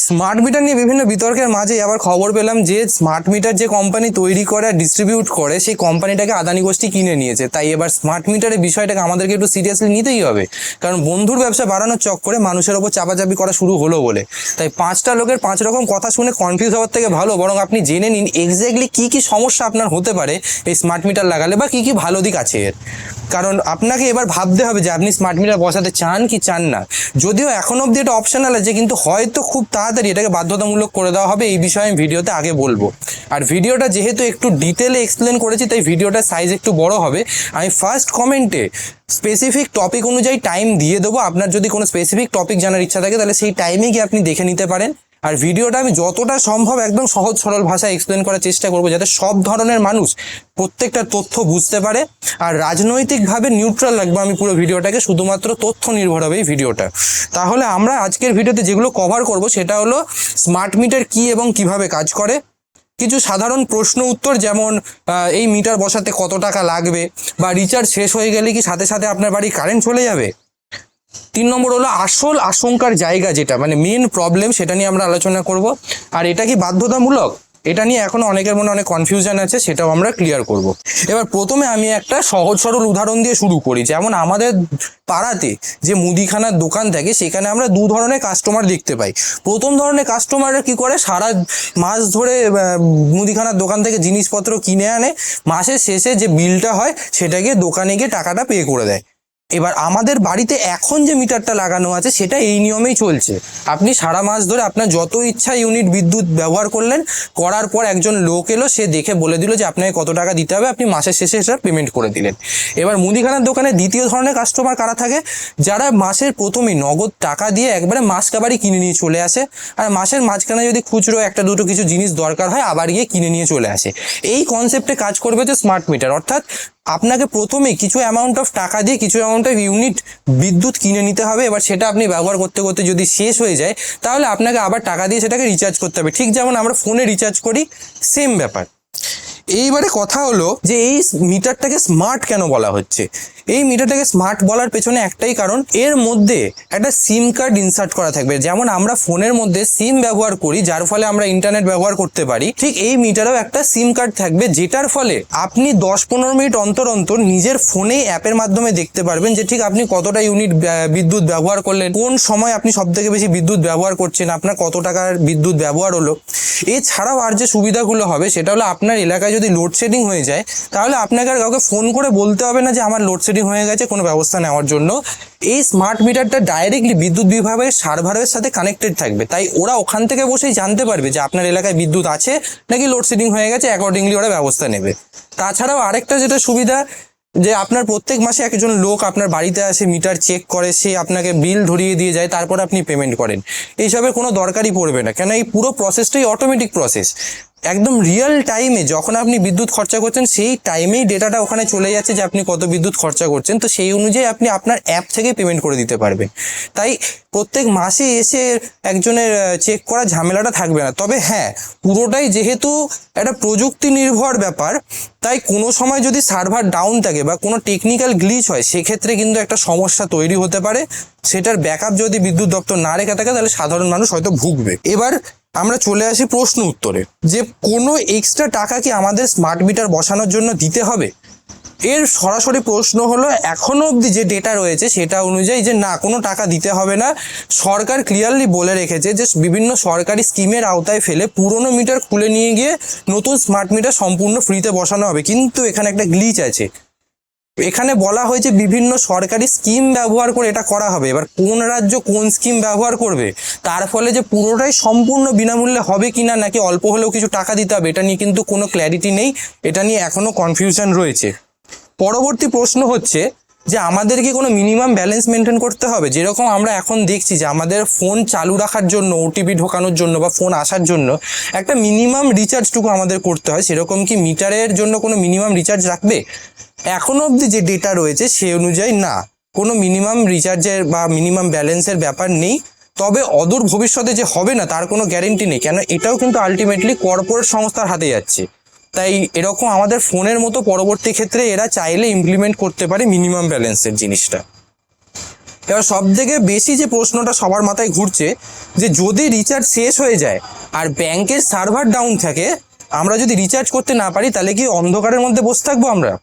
Smart meter নিয়ে বিভিন্ন বিতর্কের মাঝে আবার খবর পেলাম যে স্মার্ট মিটার যে কোম্পানি তৈরি করে আর ডিস্ট্রিবিউট করে সেই কোম্পানিটাকে আদানি গোষ্ঠী কিনে নিয়েছে। তাই এবার স্মার্ট মিটারের বিষয়টাকে আমাদেরকে একটু সিরিয়াসলি নিতেই হবে, কারণ বন্ধুর ব্যবসা বাড়ানোর চক্করে মানুষের ওপর চাপাচাপি করা শুরু হলো বলে। তাই 5টা লোকের 5 রকম কথা শুনে কনফিউজ হওয়ার থেকে ভালো বরং আপনি জেনে নিন এক্স্যাক্টলি কী কী সমস্যা আপনার হতে পারে এই স্মার্ট মিটার লাগালে, বা কী কী ভালো দিক আছে এর। কারণ আপনাকে এবার ভাবতে হবে যে আপনি স্মার্ট মিটার বসাতে চান কি চান না। যদিও এখন অবধি এটা অপশনাল আছে, কিন্তু হয়তো খুব তাড়াতাড়ি এটাকে বাধ্যতামূলক করে দেওয়া হবে। এই বিষয়ে আমি ভিডিওতে আগে বলবো। আর ভিডিওটা যেহেতু একটু ডিটেলে এক্সপ্লেন করেছি তাই ভিডিওটার সাইজ একটু বড় হবে। আমি ফার্স্ট কমেন্টে স্পেসিফিক টপিক অনুযায়ী টাইম দিয়ে দেবো। আপনার যদি কোনো স্পেসিফিক টপিক জানার ইচ্ছা থাকে তাহলে সেই টাইমে গিয়ে আপনি দেখে নিতে পারেন। আর ভিডিওটা আমি যতটা সম্ভব একদম সহজ সরল ভাষায় এক্সপ্লেন করার চেষ্টা করবো, যাতে সব ধরনের মানুষ প্রত্যেকটা তথ্য বুঝতে পারে। আর রাজনৈতিকভাবে নিউট্রাল রাখবো আমি পুরো ভিডিওটাকে, শুধুমাত্র তথ্য নির্ভর হবে এই ভিডিওটা। তাহলে আমরা আজকের ভিডিওতে যেগুলো কভার করব সেটা হলো স্মার্ট মিটার কী এবং কিভাবে কাজ করে, কিছু সাধারণ প্রশ্ন উত্তর যেমন এই মিটার বসাতে কত টাকা লাগবে, বা রিচার্জ শেষ হয়ে গেলে কি সাথে সাথে আপনার বাড়ি কারেন্ট চলে যাবে। 3 নম্বর হলো আসল আশঙ্কার জায়গা, যেটা মানে মেন প্রবলেম, সেটা নিয়ে আমরা আলোচনা করব। আর এটা কি বাধ্যতামূলক, এটা নিয়ে এখনো অনেকের মনে অনেক কনফিউশন আছে, সেটাও আমরা ক্লিয়ার করব। এবার প্রথমে আমি একটা সহজ সরল উদাহরণ দিয়ে শুরু করি। যেমন আমাদের পাড়াতে যে মুদিখানার দোকান থাকে সেখানে আমরা 2 ধরনের কাস্টমার দেখতে পাই। প্রথম ধরনের কাস্টমাররা কি করে, সারা মাস ধরে মুদিখানার দোকান থেকে জিনিসপত্র কিনে আনে, মাসের শেষে যে বিলটা হয় সেটাকে দোকানে গিয়ে টাকাটা পে করে দেয়। এবার আমাদের বাড়িতে এখন যে মিটারটা লাগানো আছে সেটা এই নিয়মেই চলছে। আপনি সারা মাস ধরে আপনার যত ইচ্ছা ইউনিট বিদ্যুৎ ব্যবহার করলেন, করার পর একজন লোক এলো, সে দেখে বলে দিল যে আপনাকে কত টাকা দিতে হবে, আপনি মাসের শেষে সেটা পেমেন্ট করে দিলেন। এবার মুদিখানার দোকানে দ্বিতীয় ধরনের কাস্টমার কারা থাকে, যারা মাসের প্রথমেই নগদ টাকা দিয়ে একবারে মাস কাবারই কিনে নিয়ে চলে আসে, আর মাসের মাঝখানে যদি খুচরো একটা দুটো কিছু জিনিস দরকার হয় আবার গিয়ে কিনে নিয়ে চলে আসে। এই কনসেপ্টে কাজ করবে যে স্মার্ট মিটার, অর্থাৎ আপনাকে প্রথমে কিছু অ্যামাউন্ট অফ টাকা দিয়ে কিছু অ্যামাউন্ট অফ ইউনিট বিদ্যুৎ কিনে নিতে হবে। এবার সেটা আপনি ব্যবহার করতে করতে যদি শেষ হয়ে যায় তাহলে আপনাকে আবার টাকা দিয়ে সেটাকে রিচার্জ করতে হবে, ঠিক যেমন আমরা ফোনে রিচার্জ করি, সেম ব্যাপার। এইবারে কথা হলো যে এই মিটারটাকে স্মার্ট কেন বলা হচ্ছে। এই মিটারটাকে স্মার্ট বলার পেছনে একটাই কারণ, এর মধ্যে একটা সিম কার্ড ইনসার্ট করা থাকবে। যেমন আমরা ফোনের মধ্যে সিম ব্যবহার করি যার ফলে আমরা ইন্টারনেট ব্যবহার করতে পারি, ঠিক এই মিটারেও একটা সিম কার্ড থাকবে, যেটার ফলে আপনি 10-15 মিনিট অন্তর অন্তর নিজের ফোনেই অ্যাপের মাধ্যমে দেখতে পারবেন যে ঠিক আপনি কতটা ইউনিট বিদ্যুৎ ব্যবহার করলেন, কোন সময় আপনি সব থেকে বেশি বিদ্যুৎ ব্যবহার করছেন, আপনার কত টাকার বিদ্যুৎ ব্যবহার হলো। এছাড়াও আর যে সুবিধাগুলো হবে সেটা হলো আপনার এলাকায় যদি লোডশেডিং হয়ে যায় তাহলে আপনাকে আর কাউকে ফোন করে বলতে হবে না যে আমার লোডশেডিং হয়ে গেছে, কোনো ব্যবস্থা নেওয়ার জন্য। এই স্মার্ট মিটারটা ডাইরেক্টলি বিদ্যুৎ বিভাগের সার্ভারের সাথে কানেক্টেড থাকবে, তাই ওরা ওখান থেকে বসেই জানতে পারবে যে আপনার এলাকায় বিদ্যুৎ আছে নাকি লোডশেডিং হয়ে গেছে, অ্যাকর্ডিংলি ওরা ব্যবস্থা নেবে। তাছাড়াও আরেকটা যেটা সুবিধা, যে আপনার প্রত্যেক মাসে একজন লোক আপনার বাড়িতে আসে, মিটার চেক করে, সে আপনাকে বিল ধরিয়ে দিয়ে যায়, তারপর আপনি পেমেন্ট করেন। এইসবের কোনো দরকারই পড়বে না, কেন এই পুরো প্রসেসটাই অটোমেটিক প্রসেস। একদম রিয়েল টাইমে যখন আপনি বিদ্যুৎ খরচা করছেন সেই টাইমেই ডেটাটা ওখানে চলে যাচ্ছে যে আপনি কত বিদ্যুৎ খরচা করছেন, তো সেই অনুযায়ী আপনি আপনার অ্যাপ থেকে পেমেন্ট করে দিতে পারবেন। তাই প্রত্যেক মাসে এসে একজনের চেক করা ঝামেলাটা থাকবে না। তবে হ্যাঁ, পুরোটাই যেহেতু একটা প্রযুক্তি নির্ভর ব্যাপার, তাই কোনো সময় যদি সার্ভার ডাউন থাকে বা কোনো টেকনিক্যাল গ্লিচ হয় সেক্ষেত্রে কিন্তু একটা সমস্যা তৈরি হতে পারে। সেটার ব্যাকআপ যদি বিদ্যুৎ দপ্তর না রেখে থাকে তাহলে সাধারণ মানুষ হয়তো ভুগবে। এবার আমরা চলে আসি প্রশ্ন উত্তরে, যে কোনো এক্সট্রা টাকা কি আমাদের স্মার্ট মিটার বসানোর জন্য দিতে হবে। এর সরাসরি প্রশ্ন হলো এখনো অবধি যে ডেটা রয়েছে সেটা অনুযায়ী যে না, কোনো টাকা দিতে হবে না। সরকার ক্লিয়ারলি বলে রেখেছে যে বিভিন্ন সরকারি স্কিমের আওতায় ফেলে পুরনো মিটার খুলে নিয়ে গিয়ে নতুন স্মার্ট মিটার সম্পূর্ণ ফ্রিতে বসানো হবে। কিন্তু এখানে একটা গ্লিচ আছে, এখানে বলা হয়েছে বিভিন্ন সরকারি স্কিম ব্যবহার করে এটা করা হবে। এবার কোন রাজ্য কোন স্কিম ব্যবহার করবে, তার ফলে যে পুরোটাই সম্পূর্ণ বিনামূল্যে হবে কিনা নাকি অল্প হলেও কিছু টাকা দিতে হবে, এটা নিয়ে কিন্তু কোনো ক্ল্যারিটি নেই, এটা নিয়ে এখনো কনফিউশন রয়েছে। পরবর্তী প্রশ্ন হচ্ছে যে আমাদের কি কোনো মিনিমাম ব্যালেন্স মেনটেন করতে হবে। যেরকম আমরা এখন দেখছি যে আমাদের ফোন চালু রাখার জন্য, ওটিপি ঢোকানোর জন্য বা ফোন আসার জন্য একটা মিনিমাম রিচার্জটুকু আমাদের করতে হয়, সেরকম কি মিটারের জন্য কোনো মিনিমাম রিচার্জ রাখবে। এখনো অবধি যে ডেটা রয়েছে সে অনুযায়ী না, কোনো মিনিমাম রিচার্জের বা মিনিমাম ব্যালেন্সের ব্যাপার নেই। তবে অদূর ভবিষ্যতে যে হবে না তার কোনো গ্যারেন্টি নেই, কেন এটাও কিন্তু আলটিমেটলি কর্পোরেট সংস্থার হাতে যাচ্ছে। তাই এরকম আমাদের ফোনের মতো পরবর্তী ক্ষেত্রে এরা চাইলে ইমপ্লিমেন্ট করতে পারে মিনিমাম ব্যালেন্সের জিনিসটা। এবার সব থেকে বেশি যে প্রশ্নটা সবার মাথায় ঘুরছে যে যদি রিচার্জ শেষ হয়ে যায় আর ব্যাংকের সার্ভার ডাউন থাকে, আমরা যদি রিচার্জ করতে না পারি তাহলে কি অন্ধকারের মধ্যে বসে থাকবো আমরা?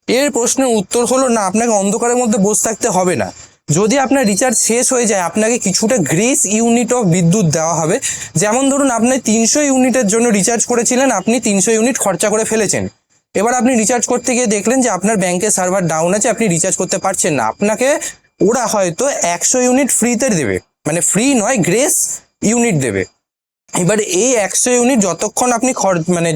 এর প্রশ্নের উত্তর হলো না, আপনাকে অন্ধকারের মধ্যে বসে থাকতে হবে না। যদি আপনার রিচার্জ শেষ হয়ে যায় আপনাকে কিছুটা গ্রেস ইউনিট অফ বিদ্যুৎ দেওয়া হবে। যেমন ধরুন আপনি 300 ইউনিটের জন্য রিচার্জ করেছিলেন, আপনি 300 ইউনিট খরচা করে ফেলেছেন। এবার আপনি রিচার্জ করতে গিয়ে দেখলেন যে আপনার ব্যাংকের সার্ভার ডাউন আছে, আপনি রিচার্জ করতে পারছেন না। আপনাকে ওরা হয়তো 100 ইউনিট ফ্রিতে দেবে, মানে ফ্রি নয়, গ্রেস ইউনিট দেবে। এবার এই 100 ইউনিট যতক্ষণ আপনি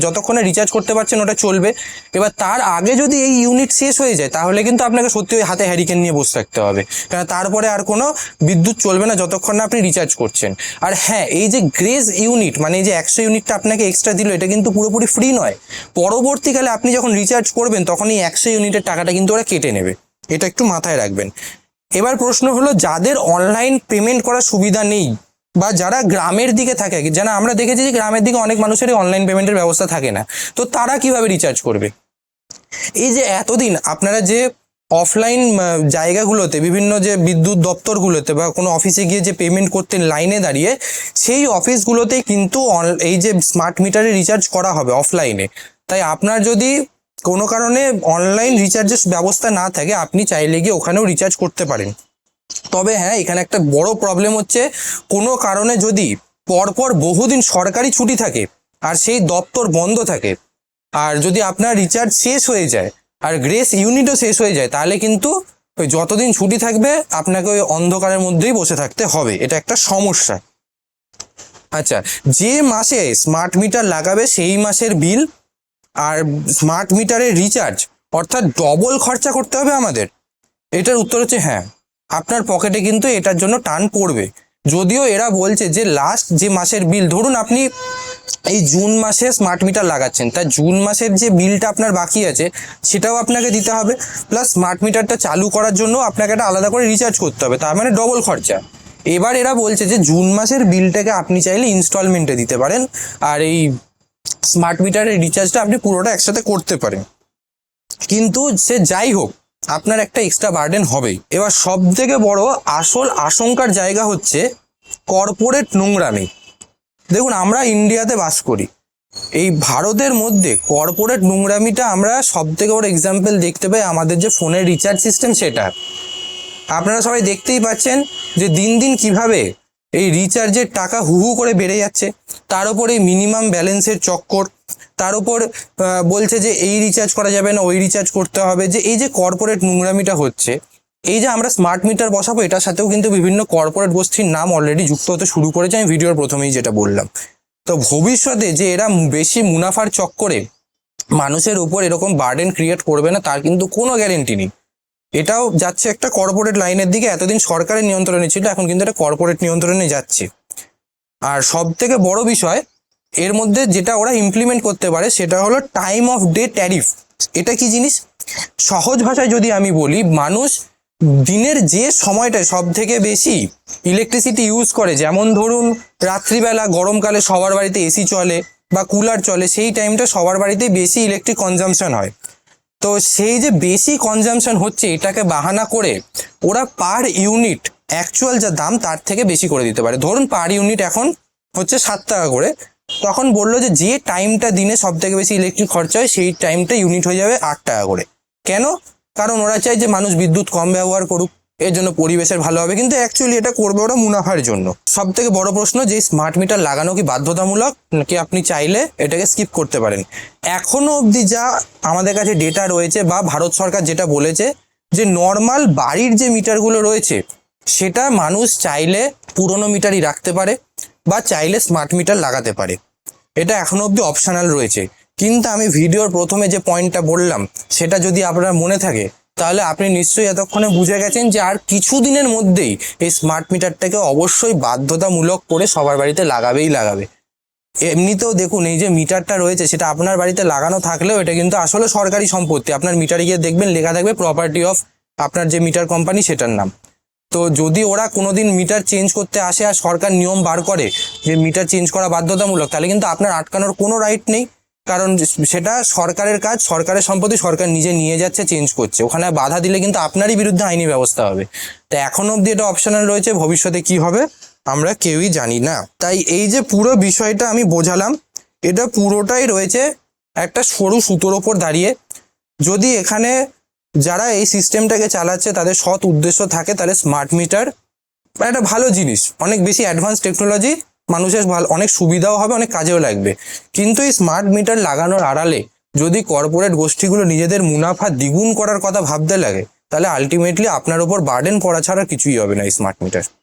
যতক্ষণে রিচার্জ করতে পারছেন ওটা চলবে। এবার তার আগে যদি এই ইউনিট শেষ হয়ে যায় তাহলে কিন্তু আপনাকে সত্যি ওই হাতে হ্যারিকেন নিয়ে বসে থাকতে হবে, কারণ তারপরে আর কোনো বিদ্যুৎ চলবে না যতক্ষণ না আপনি রিচার্জ করছেন। আর হ্যাঁ, এই যে গ্রেস ইউনিট মানে এই যে 100 ইউনিটটা আপনাকে এক্সট্রা দিল, এটা কিন্তু পুরোপুরি ফ্রি নয়। পরবর্তীকালে আপনি যখন রিচার্জ করবেন তখন এই 100 ইউনিটের টাকাটা কিন্তু ওরা কেটে নেবে, এটা একটু মাথায় রাখবেন। এবার প্রশ্ন হলো যাদের অনলাইন পেমেন্ট করার সুবিধা নেই বা যারা গ্রামের দিকে থাকে, যারা আমরা দেখেছি যে গ্রামের দিকে অনেক মানুষেরই অনলাইন পেমেন্টের ব্যবস্থা থাকে না, তো তারা কিভাবে রিচার্জ করবে? এই যে এতদিন আপনারা যে অফলাইন জায়গাগুলোতে, বিভিন্ন যে বিদ্যুৎ দপ্তরগুলোতে বা কোনো অফিসে গিয়ে যে পেমেন্ট করতেন লাইনে দাঁড়িয়ে, সেই অফিসগুলোতেই কিন্তু এই যে স্মার্ট মিটারে রিচার্জ করা হবে অফলাইনে। তাই আপনার যদি কোনো কারণে অনলাইন রিচার্জের ব্যবস্থা না থাকে আপনি চাইলে গিয়ে ওখানেও রিচার্জ করতে পারেন। তবে হ্যাঁ, এখানে একটা বড় প্রবলেম হচ্ছে, কোনো কারণে যদি পরপর বহুদিন সরকারি ছুটি থাকে আর সেই দপ্তর বন্ধ থাকে, আর যদি আপনার রিচার্জ শেষ হয়ে যায় আর গ্রেস ইউনিটও শেষ হয়ে যায়, তাহলে কিন্তু ওই যতদিন ছুটি থাকবে আপনাকে ওই অন্ধকারের মধ্যেই বসে থাকতে হবে। এটা একটা সমস্যা। আচ্ছা, যে মাসে স্মার্ট মিটার লাগাবে সেই মাসের বিল আর স্মার্ট মিটারের রিচার্জ, অর্থাৎ ডবল খরচা করতে হবে আমাদের? এটার উত্তর হচ্ছে হ্যাঁ, আপনার পকেটে কিন্তু এটার জন্য টান পড়বে। যদিও এরা বলছে যে লাস্ট যে মাসের বিল, ধরুন আপনি এই জুন মাসে স্মার্ট মিটার লাগাচ্ছেন, তা জুন মাসের যে বিলটা আপনার বাকি আছে সেটাও আপনাকে দিতে হবে, প্লাস স্মার্ট মিটারটা চালু করার জন্য আপনাকে একটা আলাদা করে রিচার্জ করতে হবে, তার মানে ডবল খরচা। এবার এরা বলছে যে জুন মাসের বিলটাকে আপনি চাইলে ইনস্টলমেন্টে দিতে পারেন, আর এই স্মার্ট মিটারের রিচার্জটা আপনি পুরোটা একসাথে করতে পারেন। কিন্তু সে যাই হোক, আপনার একটা এক্সট্রা বার্ডেন হবেই। এবার সব থেকে বড় আসল আশঙ্কার জায়গা হচ্ছে কর্পোরেট নোংরামি। দেখুন, আমরা ইন্ডিয়াতে বাস করি, এই ভারতের মধ্যে কর্পোরেট নোংরামিটা আমরা সব থেকে বড় এক্সাম্পল দেখতে পাই আমাদের যে ফোনের রিচার্জ সিস্টেম সেটা। আপনারা সবাই দেখতেই পাচ্ছেন যে দিন দিন কিভাবে এই রিচার্জের টাকা হু হু করে বেড়ে যাচ্ছে, তার উপর এই মিনিমাম ব্যালেন্সের চক্কর, তার উপর বলছে যে এই রিচার্জ করা যাবে না, ওই রিচার্জ করতে হবে। যে এই যে কর্পোরেট নোংরামিটা হচ্ছে, এই যে আমরা স্মার্ট মিটার বসাবো এটার সাথেও কিন্তু বিভিন্ন কর্পোরেট গোষ্ঠীর নাম অলরেডি যুক্ত হতে শুরু করেছে, আমি ভিডিওর প্রথমেই যেটা বললাম। তো ভবিষ্যতে যে এরা বেশি মুনাফার চক্করে মানুষের উপর এরকম বার্ডেন ক্রিয়েট করবে না তার কিন্তু কোনো গ্যারেন্টি নেই। এটাও যাচ্ছে একটা কর্পোরেট লাইনের দিকে। এতদিন সরকারের নিয়ন্ত্রণে ছিল, এখন কিন্তু এটা কর্পোরেট নিয়ন্ত্রণে যাচ্ছে। আর সব থেকে বড় বিষয় এর মধ্যে যেটা ওরা ইমপ্লিমেন্ট করতে পারে সেটা হলো টাইম অফ ডে ট্যারিফ। এটা কি জিনিস? সহজ ভাষায় যদি আমি বলি, মানুষ দিনের যে সময়টায় সব থেকে বেশি ইলেকট্রিসিটি ইউজ করে, যেমন ধরুন রাত্রিবেলা গরমকালে সবার বাড়িতে এসি চলে বা কুলার চলে, সেই টাইমটা সবার বাড়িতে বেশি ইলেকট্রিক কনজাম্পশন হয়। তো সেই যে বেশি কনজাম্পশন হচ্ছে এটাকে বাহানা করে ওরা পার ইউনিট অ্যাকচুয়াল যা দাম তার থেকে বেশি করে দিতে পারে। ধরুন পার ইউনিট এখন হচ্ছে 7 টাকা করে, তখন বললো যে যে টাইমটা দিনে সব থেকে বেশি ইলেকট্রিক খরচা হয় সেই টাইমটা ইউনিট হয়ে যাবে 8 টাকা করে। কেন? কারণ ওরা চায় যে মানুষ বিদ্যুৎ কম ব্যবহার করুক, এর জন্য পরিবেশের ভালো হবে, কিন্তু অ্যাকচুয়ালি এটা করবে ওরা মুনাফার জন্য। সব থেকে বড় প্রশ্ন, যে স্মার্ট মিটার লাগানো কি বাধ্যতামূলক নাকি আপনি চাইলে এটাকে স্কিপ করতে পারেন? এখনো অবধি যা আমাদের কাছে ডেটা রয়েছে বা ভারত সরকার যেটা বলেছে, যে নর্মাল বাড়ির যে মিটারগুলো রয়েছে সেটা মানুষ চাইলে পুরনো মিটারই রাখতে পারে বা চাইলে স্মার্ট মিটার লাগাতে পারে। এটা এখনো অবধি অপশনাল রয়েছে। কিন্তু আমি ভিডিওর প্রথমে যে পয়েন্টটা বললাম সেটা যদি আপনার মনে থাকে তাহলে আপনি নিশ্চয়ই এতক্ষণে বুঝে গেছেন যে আর কিছুদিনের মধ্যেই এই স্মার্ট মিটারটাকে অবশ্যই বাধ্যতামূলক করে সবার বাড়িতে লাগাবেই লাগাবে। এমনিতেও দেখুন, এই যে মিটারটা রয়েছে সেটা আপনার বাড়িতে লাগানো থাকলেও এটা কিন্তু আসলে সরকারি সম্পত্তি। আপনার মিটারে গিয়ে দেখবেন লেখা থাকবে প্রপার্টি অফ আপনার যে মিটার কোম্পানি সেটার নাম। তো যদি ওরা কোনোদিন মিটার চেঞ্জ করতে আসে আর সরকার নিয়ম বার করে যে মিটার চেঞ্জ করা বাধ্যতামূলক, তাহলে কিন্তু আপনার আটকানোর কোনো রাইট নেই। কারণ সেটা সরকারের কাজ, সরকারের সম্পত্তি সরকার নিজে নিয়ে যাচ্ছে, চেঞ্জ করছে, ওখানে বাধা দিলে কিন্তু আপনারই বিরুদ্ধে আইনি ব্যবস্থা হবে। তো এখনো অবধি এটা অপশনাল রয়েছে, ভবিষ্যতে কি হবে আমরা কেউই জানি না। তাই এই যে পুরো বিষয়টা আমি বোঝালাম, এটা পুরোটাই রয়েছে একটা সরু সুতোর ওপর দাঁড়িয়ে। যদি এখানে যারা এই সিস্টেমটাকে চালাচ্ছে তাদের সৎ উদ্দেশ্য থাকে, তাহলে স্মার্ট মিটার একটা ভালো জিনিস, অনেক বেশি অ্যাডভান্স টেকনোলজি, মানুষের ভালো, অনেক সুবিধাও হবে, অনেক কাজেও লাগবে। কিন্তু এই স্মার্ট মিটার লাগানোর আড়ালে যদি কর্পোরেট গোষ্ঠীগুলো নিজেদের মুনাফা দ্বিগুণ করার কথা ভাবতে লাগে, তাহলে আলটিমেটলি আপনার উপর বার্ডেন পড়া ছাড়া কিছুই হবে না এই স্মার্ট মিটার।